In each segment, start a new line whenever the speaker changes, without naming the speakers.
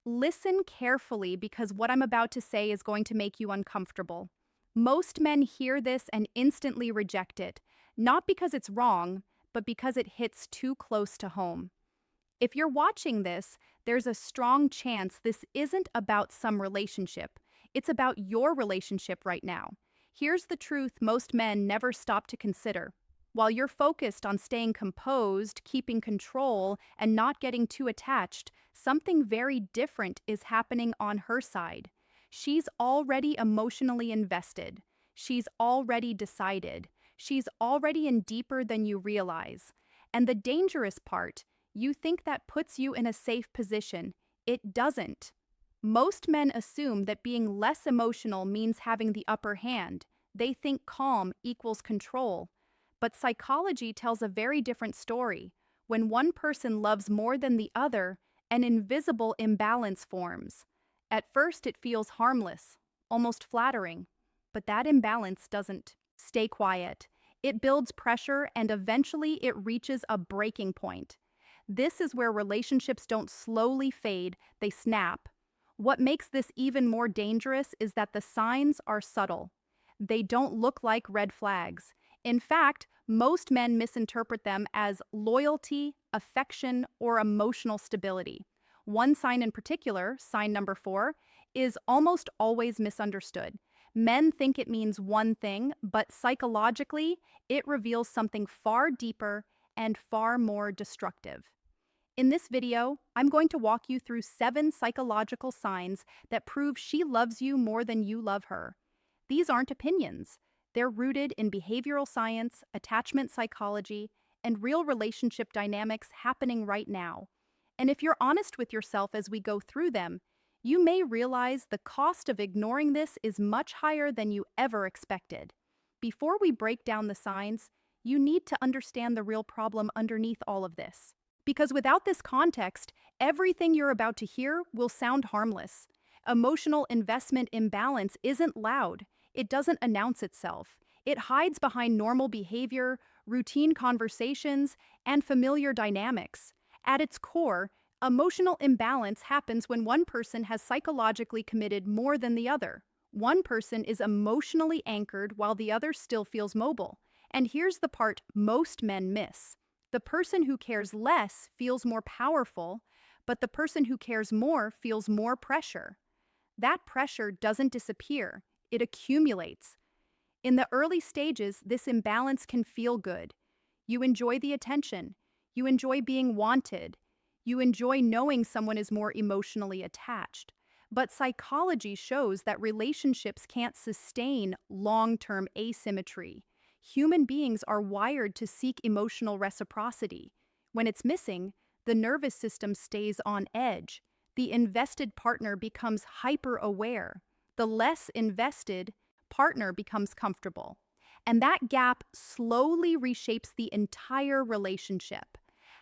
Listen carefully because what I'm about to say is going to make you uncomfortable. Most men hear this and instantly reject it, not because it's wrong, but because it hits too close to home. If you're watching this, there's a strong chance this isn't about some relationship. It's about your relationship right now. Here's the truth most men never stop to consider. While you're focused on staying composed, keeping control, and not getting too attached, something very different is happening on her side. She's already emotionally invested. She's already decided. She's already in deeper than you realize. And the dangerous part, you think that puts you in a safe position. It doesn't. Most men assume that being less emotional means having the upper hand. They think calm equals control. But psychology tells a very different story. When one person loves more than the other, an invisible imbalance forms. At first, it feels harmless, almost flattering. But that imbalance doesn't stay quiet. It builds pressure and eventually it reaches a breaking point. This is where relationships don't slowly fade, they snap. What makes this even more dangerous is that the signs are subtle. They don't look like red flags. In fact, most men misinterpret them as loyalty, affection, or emotional stability. One sign in particular, sign number 4, is almost always misunderstood. Men think it means one thing, but psychologically, it reveals something far deeper and far more destructive. In this video, I'm going to walk you through 7 psychological signs that prove she loves you more than you love her. These aren't opinions. They're rooted in behavioral science, attachment psychology, and real relationship dynamics happening right now. And if you're honest with yourself as we go through them, you may realize the cost of ignoring this is much higher than you ever expected. Before we break down the signs, you need to understand the real problem underneath all of this. Because without this context, everything you're about to hear will sound harmless. Emotional investment imbalance isn't loud. It doesn't announce itself. It hides behind normal behavior, routine conversations, and familiar dynamics. At its core, emotional imbalance happens when one person has psychologically committed more than the other. One person is emotionally anchored while the other still feels mobile. And here's the part most men miss. The person who cares less feels more powerful, but the person who cares more feels more pressure. That pressure doesn't disappear, it accumulates. In the early stages, this imbalance can feel good. You enjoy the attention, you enjoy being wanted, you enjoy knowing someone is more emotionally attached. But psychology shows that relationships can't sustain long-term asymmetry. Human beings are wired to seek emotional reciprocity. When it's missing, the nervous system stays on edge. The invested partner becomes hyper-aware. The less invested partner becomes comfortable. And that gap slowly reshapes the entire relationship.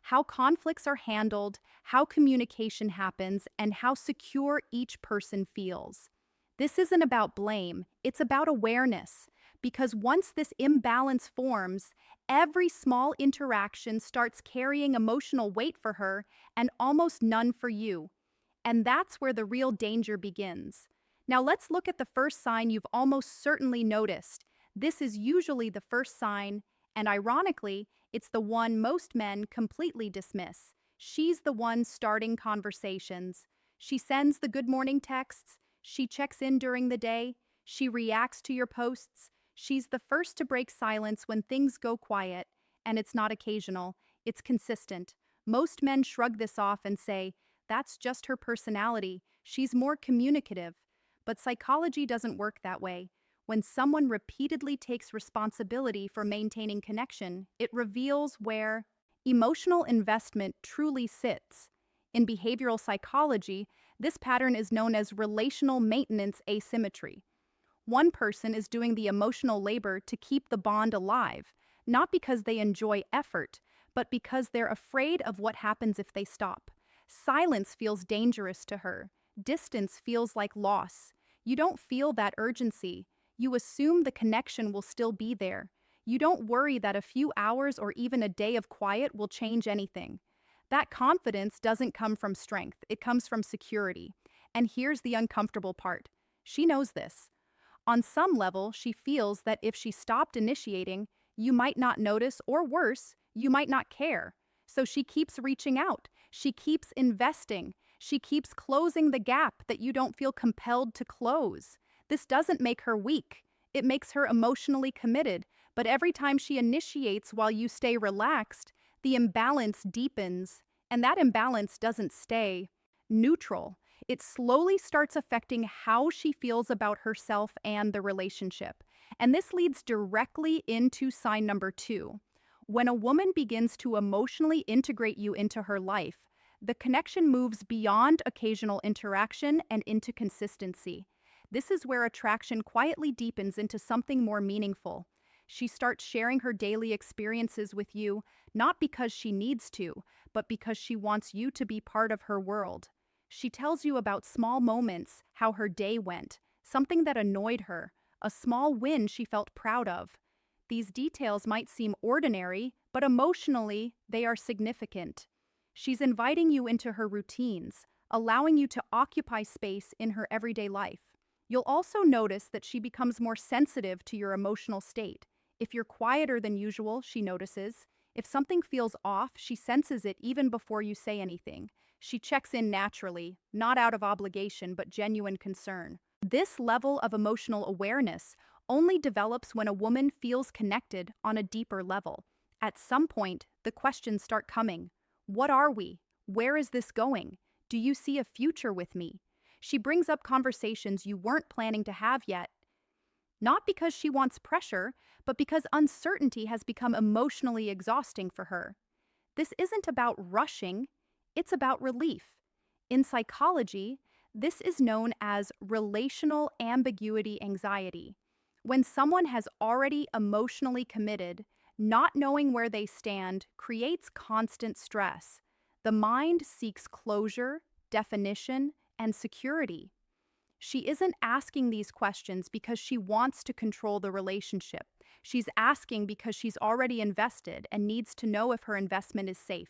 How conflicts are handled, how communication happens, and how secure each person feels. This isn't about blame, it's about awareness. Because once this imbalance forms, every small interaction starts carrying emotional weight for her and almost none for you. And that's where the real danger begins. Now let's look at the first sign you've almost certainly noticed. This is usually the first sign, and ironically, it's the one most men completely dismiss. She's the one starting conversations. She sends the good morning texts, she checks in during the day, she reacts to your posts. She's the first to break silence when things go quiet, and it's not occasional, it's consistent. Most men shrug this off and say, that's just her personality, she's more communicative. But psychology doesn't work that way. When someone repeatedly takes responsibility for maintaining connection, it reveals where emotional investment truly sits. In behavioral psychology, this pattern is known as relational maintenance asymmetry. One person is doing the emotional labor to keep the bond alive, not because they enjoy effort, but because they're afraid of what happens if they stop. Silence feels dangerous to her. Distance feels like loss. You don't feel that urgency. You assume the connection will still be there. You don't worry that a few hours or even a day of quiet will change anything. That confidence doesn't come from strength, it comes from security. And here's the uncomfortable part. She knows this. On some level, she feels that if she stopped initiating, you might not notice, or worse, you might not care. So she keeps reaching out. She keeps investing. She keeps closing the gap that you don't feel compelled to close. This doesn't make her weak. It makes her emotionally committed. But every time she initiates while you stay relaxed, the imbalance deepens. And that imbalance doesn't stay neutral. It slowly starts affecting how she feels about herself and the relationship. And this leads directly into sign number 2. When a woman begins to emotionally integrate you into her life, the connection moves beyond occasional interaction and into consistency. This is where attraction quietly deepens into something more meaningful. She starts sharing her daily experiences with you, not because she needs to, but because she wants you to be part of her world. She tells you about small moments, how her day went, something that annoyed her, a small win she felt proud of. These details might seem ordinary, but emotionally, they are significant. She's inviting you into her routines, allowing you to occupy space in her everyday life. You'll also notice that she becomes more sensitive to your emotional state. If you're quieter than usual, she notices. If something feels off, she senses it even before you say anything. She checks in naturally, not out of obligation, but genuine concern. This level of emotional awareness only develops when a woman feels connected on a deeper level. At some point, the questions start coming. What are we? Where is this going? Do you see a future with me? She brings up conversations you weren't planning to have yet. Not because she wants pressure, but because uncertainty has become emotionally exhausting for her. This isn't about rushing, it's about relief. In psychology, this is known as relational ambiguity anxiety. When someone has already emotionally committed, not knowing where they stand creates constant stress. The mind seeks closure, definition, and security. She isn't asking these questions because she wants to control the relationship. She's asking because she's already invested and needs to know if her investment is safe.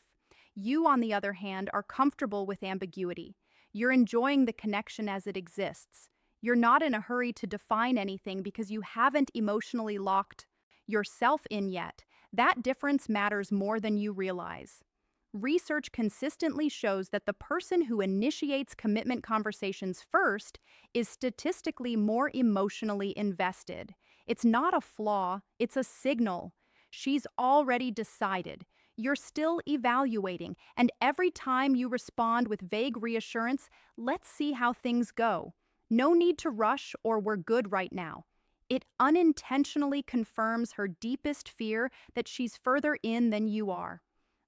You, on the other hand, are comfortable with ambiguity. You're enjoying the connection as it exists. You're not in a hurry to define anything because you haven't emotionally locked yourself in yet. That difference matters more than you realize. Research consistently shows that the person who initiates commitment conversations first is statistically more emotionally invested. It's not a flaw, it's a signal. She's already decided. You're still evaluating, and every time you respond with vague reassurance, let's see how things go. No need to rush or we're good right now. It unintentionally confirms her deepest fear that she's further in than you are.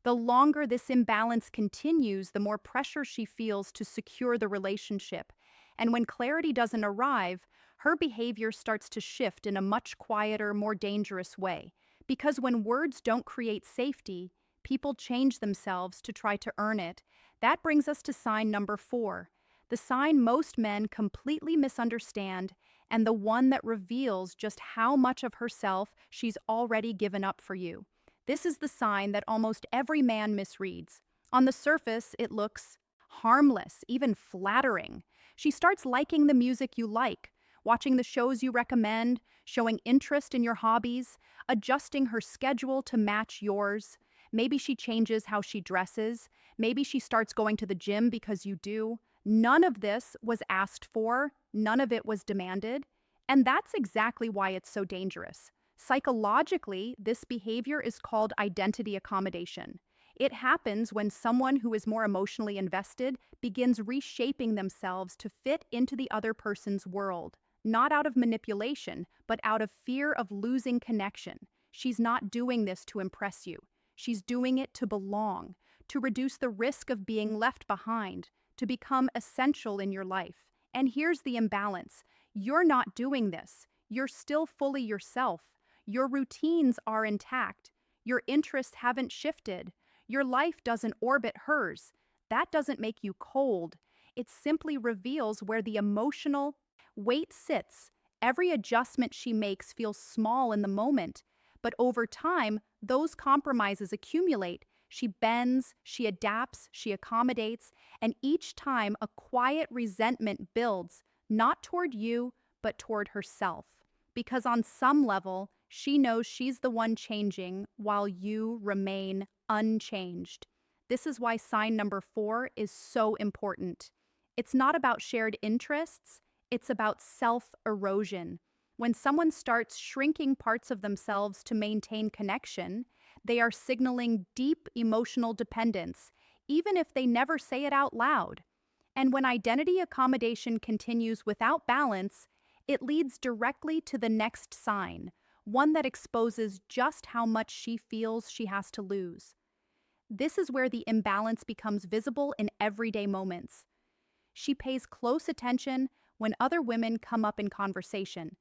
The longer this imbalance continues, the more pressure she feels to secure the relationship. And when clarity doesn't arrive, her behavior starts to shift in a much quieter, more dangerous way. Because when words don't create safety, people change themselves to try to earn it. That brings us to sign number 4, the sign most men completely misunderstand, and the one that reveals just how much of herself she's already given up for you. This is the sign that almost every man misreads. On the surface, it looks harmless, even flattering. She starts liking the music you like, watching the shows you recommend, showing interest in your hobbies, adjusting her schedule to match yours. Maybe she changes how she dresses. Maybe she starts going to the gym because you do. None of this was asked for. None of it was demanded. And that's exactly why it's so dangerous. Psychologically, this behavior is called identity accommodation. It happens when someone who is more emotionally invested begins reshaping themselves to fit into the other person's world, not out of manipulation, but out of fear of losing connection. She's not doing this to impress you. She's doing it to belong, to reduce the risk of being left behind, to become essential in your life. And here's the imbalance. You're not doing this. You're still fully yourself. Your routines are intact. Your interests haven't shifted. Your life doesn't orbit hers. That doesn't make you cold. It simply reveals where the emotional weight sits. Every adjustment she makes feels small in the moment, but over time, those compromises accumulate. She bends, she adapts, she accommodates, and each time a quiet resentment builds, not toward you, but toward herself. Because on some level, she knows she's the one changing while you remain unchanged. This is why sign number 4 is so important. It's not about shared interests, it's about self erosion. When someone starts shrinking parts of themselves to maintain connection, they are signaling deep emotional dependence, even if they never say it out loud. And when identity accommodation continues without balance, it leads directly to the next sign, one that exposes just how much she feels she has to lose. This is where the imbalance becomes visible in everyday moments. She pays close attention when other women come up in conversation.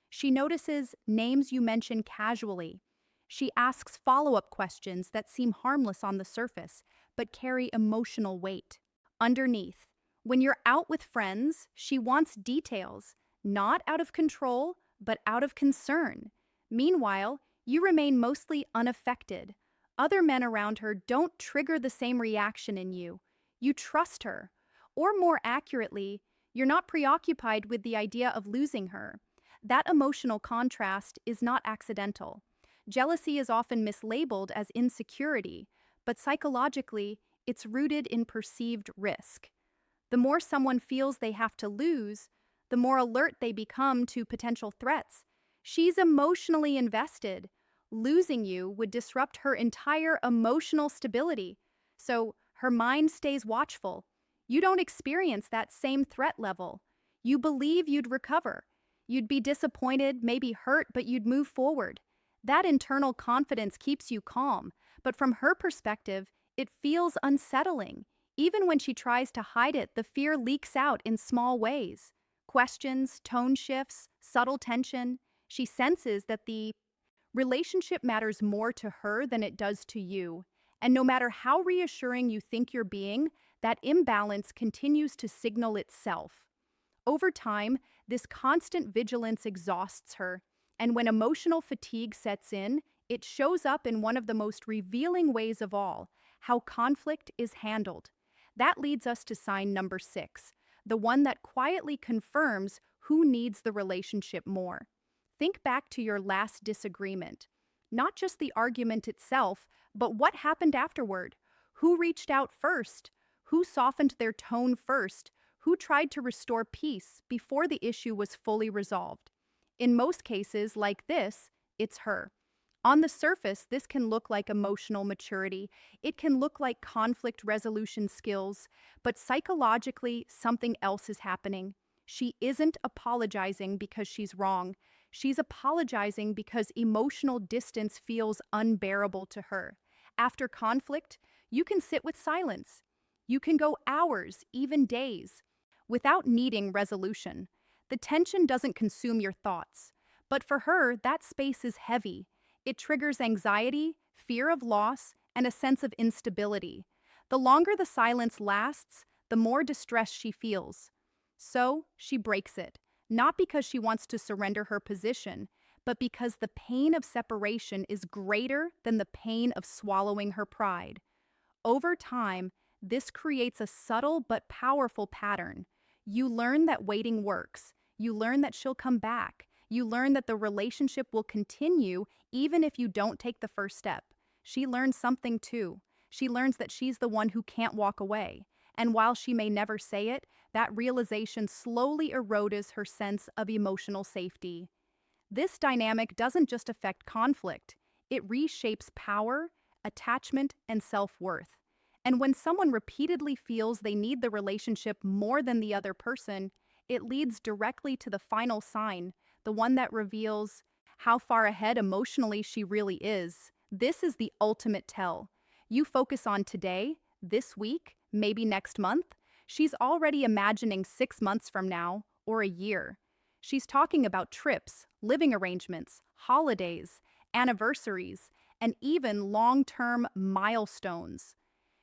She notices names you mention casually. She asks follow-up questions that seem harmless on the surface, but carry emotional weight. Underneath, when you're out with friends, she wants details, not out of control, but out of concern. Meanwhile, you remain mostly unaffected. Other men around her don't trigger the same reaction in you. You trust her. Or more accurately, you're not preoccupied with the idea of losing her. That emotional contrast is not accidental. Jealousy is often mislabeled as insecurity, but psychologically, it's rooted in perceived risk. The more someone feels they have to lose, the more alert they become to potential threats. She's emotionally invested. Losing you would disrupt her entire emotional stability, so her mind stays watchful. You don't experience that same threat level. You believe you'd recover. You'd be disappointed, maybe hurt, but you'd move forward. That internal confidence keeps you calm, but from her perspective, it feels unsettling. Even when she tries to hide it, the fear leaks out in small ways. Questions, tone shifts, subtle tension. She senses that the relationship matters more to her than it does to you. And no matter how reassuring you think you're being, that imbalance continues to signal itself. Over time, this constant vigilance exhausts her, and when emotional fatigue sets in, it shows up in one of the most revealing ways of all, how conflict is handled. That leads us to sign number 6, the one that quietly confirms who needs the relationship more. Think back to your last disagreement. Not just the argument itself, but what happened afterward. Who reached out first? Who softened their tone first? Who tried to restore peace before the issue was fully resolved? In most cases like this, it's her. On the surface, this can look like emotional maturity. It can look like conflict resolution skills, but psychologically, something else is happening. She isn't apologizing because she's wrong. She's apologizing because emotional distance feels unbearable to her. After conflict, you can sit with silence. You can go hours, even days, without needing resolution. The tension doesn't consume your thoughts. But for her, that space is heavy. It triggers anxiety, fear of loss, and a sense of instability. The longer the silence lasts, the more distress she feels. So, she breaks it, not because she wants to surrender her position, but because the pain of separation is greater than the pain of swallowing her pride. Over time, this creates a subtle but powerful pattern. You learn that waiting works. You learn that she'll come back. You learn that the relationship will continue even if you don't take the first step. She learns something too. She learns that she's the one who can't walk away. And while she may never say it, that realization slowly erodes her sense of emotional safety. This dynamic doesn't just affect conflict. It reshapes power, attachment, and self-worth. And when someone repeatedly feels they need the relationship more than the other person, it leads directly to the final sign, the one that reveals how far ahead emotionally she really is. This is the ultimate tell. You focus on today, this week, maybe next month. She's already imagining 6 months from now, or a year. She's talking about trips, living arrangements, holidays, anniversaries, and even long-term milestones.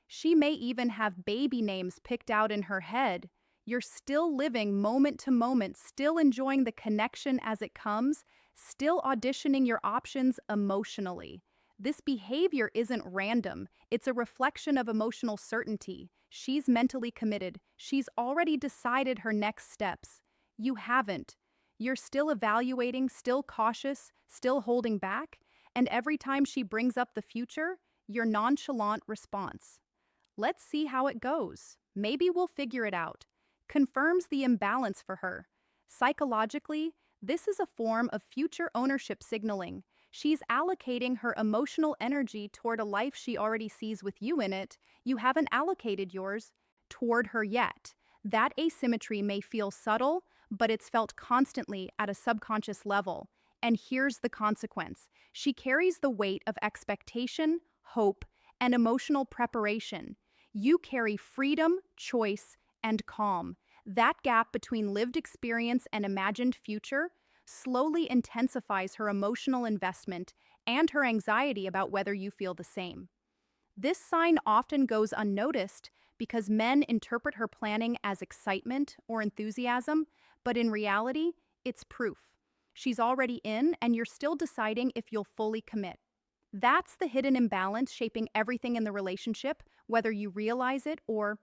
She may even have baby names picked out in her head. You're still living moment to moment, still enjoying the connection as it comes, still auditioning your options emotionally. This behavior isn't random, it's a reflection of emotional certainty. She's mentally committed. She's already decided her next steps. You haven't. You're still evaluating, still cautious, still holding back, and every time she brings up the future, your nonchalant response. Let's see how it goes. Maybe we'll figure it out. Confirms the imbalance for her. Psychologically, this is a form of future ownership signaling. She's allocating her emotional energy toward a life she already sees with you in it. You haven't allocated yours toward her yet. That asymmetry may feel subtle, but it's felt constantly at a subconscious level. And here's the consequence. She carries the weight of expectation, hope, and emotional preparation. You carry freedom, choice, and calm. That gap between lived experience and imagined future slowly intensifies her emotional investment and her anxiety about whether you feel the same. This sign often goes unnoticed because men interpret her planning as excitement or enthusiasm, but in reality, it's proof. She's already in, and you're still deciding if you'll fully commit. That's the hidden imbalance shaping everything in the relationship, whether you realize it or